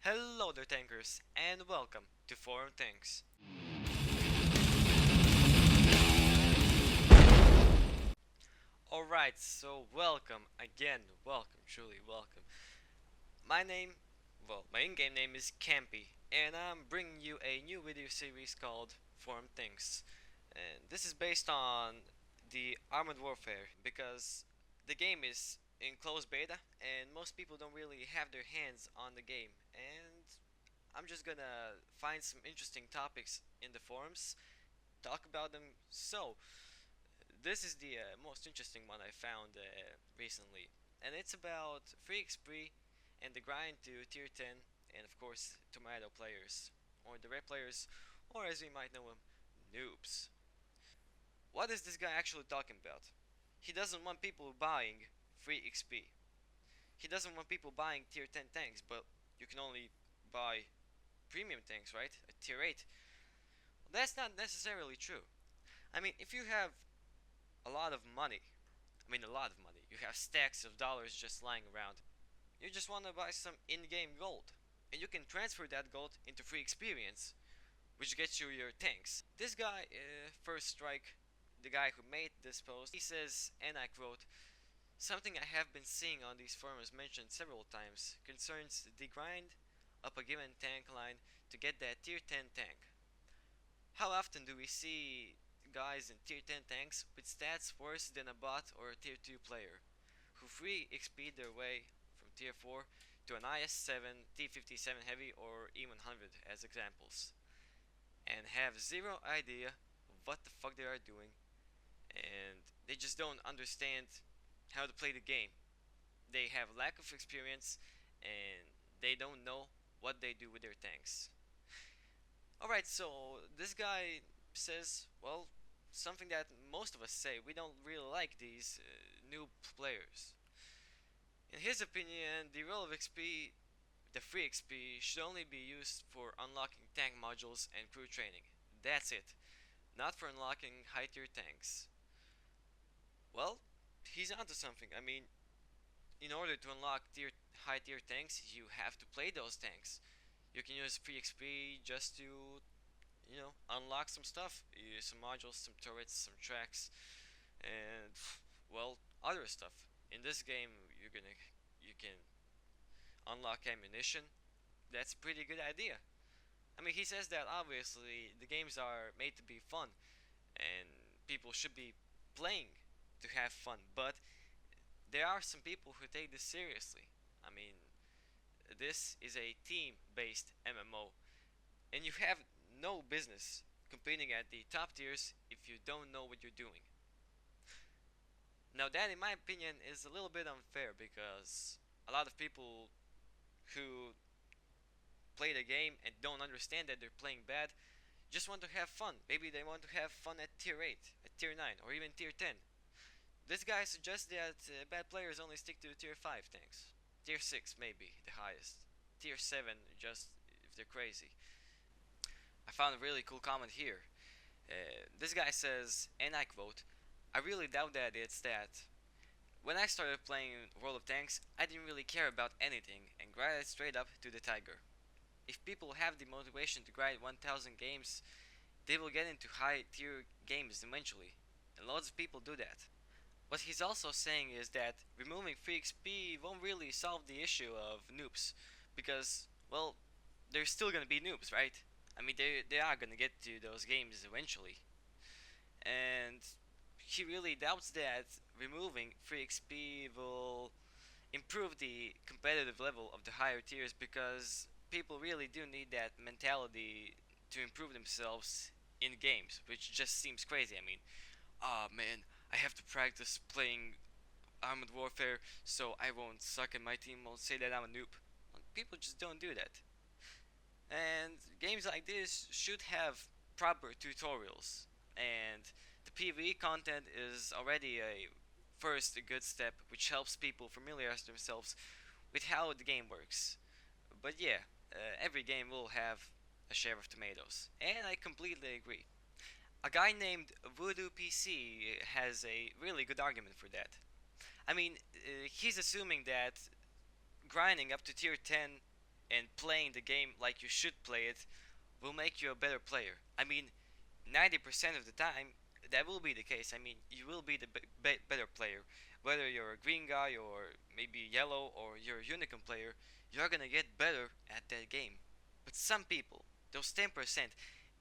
Hello there tankers and welcome to Forum Things. Alright, so welcome again, welcome, truly welcome. My name, my in-game name is Campy and I'm bringing you a new video series called Forum Things. And this is based on the Armored Warfare because the game is in closed beta and most people don't really have their hands on the game, and I'm just gonna find some interesting topics in the forums, talk about them. So, this is the most interesting one I found recently, and it's about free XP and the grind to tier 10, and of course, tomato players, or the red players, or as we might know them, noobs. What is this guy actually talking about? He doesn't want people buying free XP. He doesn't want people buying tier 10 tanks, but you can only buy premium tanks, right? At tier 8. Well, that's not necessarily true. I mean, if you have a lot of money, a lot of money, you have stacks of dollars just lying around, you just want to buy some in-game gold, and you can transfer that gold into free experience, which gets you your tanks. This guy, First Strike, the guy who made this post, he says, and I quote, "Something I have been seeing on these forums mentioned several times concerns the grind up a given tank line to get that tier 10 tank. How often do we see guys in tier 10 tanks with stats worse than a bot or a tier 2 player, who free XP their way from tier 4 to an IS-7, T-57 heavy or E-100 as examples, and have zero idea of what the fuck they are doing, and they just don't understand how to play the game. They have lack of experience and they don't know what they do with their tanks." Alright, so this guy says, well, something that most of us say. We don't really like these new players. In his opinion, the role of XP, the free XP, should only be used for unlocking tank modules and crew training. That's it. Not for unlocking high tier tanks. Well, he's onto something. I mean, in order to unlock high tier tanks, you have to play those tanks. You can use free XP just to, unlock some stuff, some modules, some turrets, some tracks, and well, other stuff. In this game, you can unlock ammunition. That's a pretty good idea. I mean, he says that obviously the games are made to be fun, and people should be playing to have fun. But there are some people who take this seriously. I mean, this is a team-based MMO, and you have no business competing at the top tiers if you don't know what you're doing. Now that, in my opinion, is a little bit unfair because a lot of people who play the game and don't understand that they're playing bad just want to have fun. Maybe they want to have fun at tier 8, at tier 9, or even tier 10. This guy suggests that bad players only stick to tier 5 tanks. Tier 6 maybe the highest. Tier 7 just if they're crazy. I found a really cool comment here. This guy says, and I quote, "I really doubt that it's that. When I started playing World of Tanks, I didn't really care about anything and grinded straight up to the Tiger. If people have the motivation to grind 1000 games, they will get into high tier games eventually, and lots of people do that." What he's also saying is that removing free XP won't really solve the issue of noobs, because, well, there's still gonna be noobs, right? I mean, they are gonna get to those games eventually, and he really doubts that removing free XP will improve the competitive level of the higher tiers, because people really do need that mentality to improve themselves in games, which just seems crazy. I mean, ah, man, I have to practice playing Armored Warfare so I won't suck and my team won't say that I'm a noob. People just don't do that. And games like this should have proper tutorials, and the PvE content is already a good step which helps people familiarize themselves with how the game works. But yeah, every game will have a share of tomatoes, and I completely agree. A guy named Voodoo PC has a really good argument for that. I mean, he's assuming that grinding up to tier 10 and playing the game like you should play it will make you a better player. I mean, 90% of the time, that will be the case. I mean, you will be the better player. Whether you're a green guy or maybe yellow or you're a unicorn player, you're gonna get better at that game. But some people, those 10%,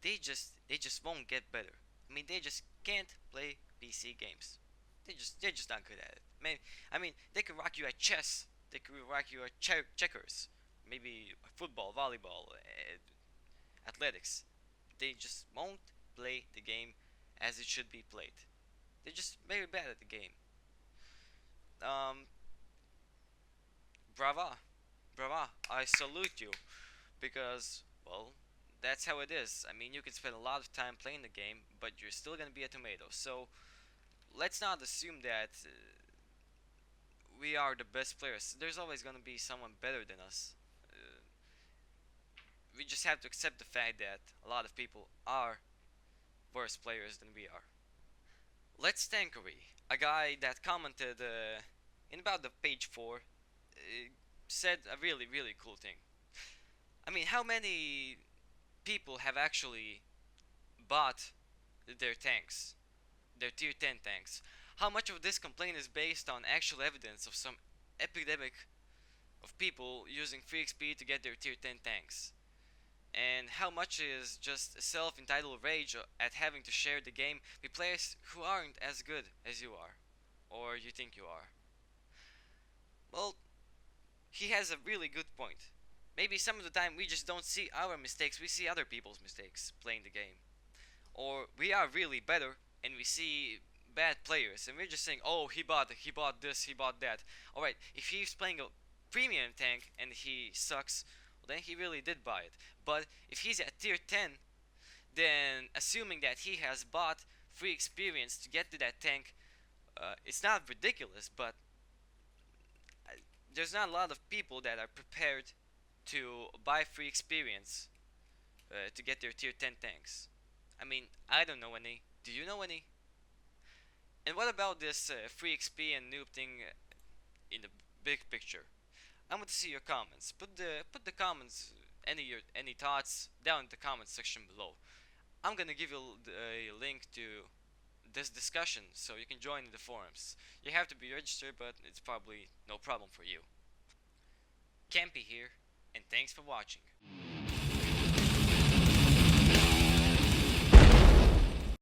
they just won't get better. I mean, they just can't play PC games. They're just not good at it. I mean, they could rock you at chess. They could rock you at checkers. Maybe football, volleyball, athletics. They just won't play the game as it should be played. They're just very bad at the game. Um, brava, brava. I salute you because, well, that's how it is. I mean, you can spend a lot of time playing the game, but you're still gonna be a tomato. So let's not assume that we are the best players. There's always gonna be someone better than us. Uh, we just have to accept the fact that a lot of people are worse players than we are. Let's Tankery, a guy that commented in about the page 4, said a really, really cool thing. I mean, how many people have actually bought their tanks, their tier 10 tanks? How much of this complaint is based on actual evidence of some epidemic of people using free XP to get their tier 10 tanks? And how much is just self-entitled rage at having to share the game with players who aren't as good as you are, or you think you are? Well, he has a really good point. Maybe some of the time we just don't see our mistakes, we see other people's mistakes playing the game. Or we are really better and we see bad players and we're just saying, "Oh, he bought this, he bought that." All right, if he's playing a premium tank and he sucks, well, then he really did buy it. But if he's at tier 10, then assuming that he has bought free experience to get to that tank, it's not ridiculous, but there's not a lot of people that are prepared to buy free experience to get their tier 10 tanks. I mean, I don't know any. Do you know any? And what about this free XP and noob thing in the big picture? I want to see your comments. Put the comments, any thoughts down in the comment section below. I'm gonna give you a link to this discussion so you can join in the forums. You have to be registered, but it's probably no problem for you. Campy here, and thanks for watching.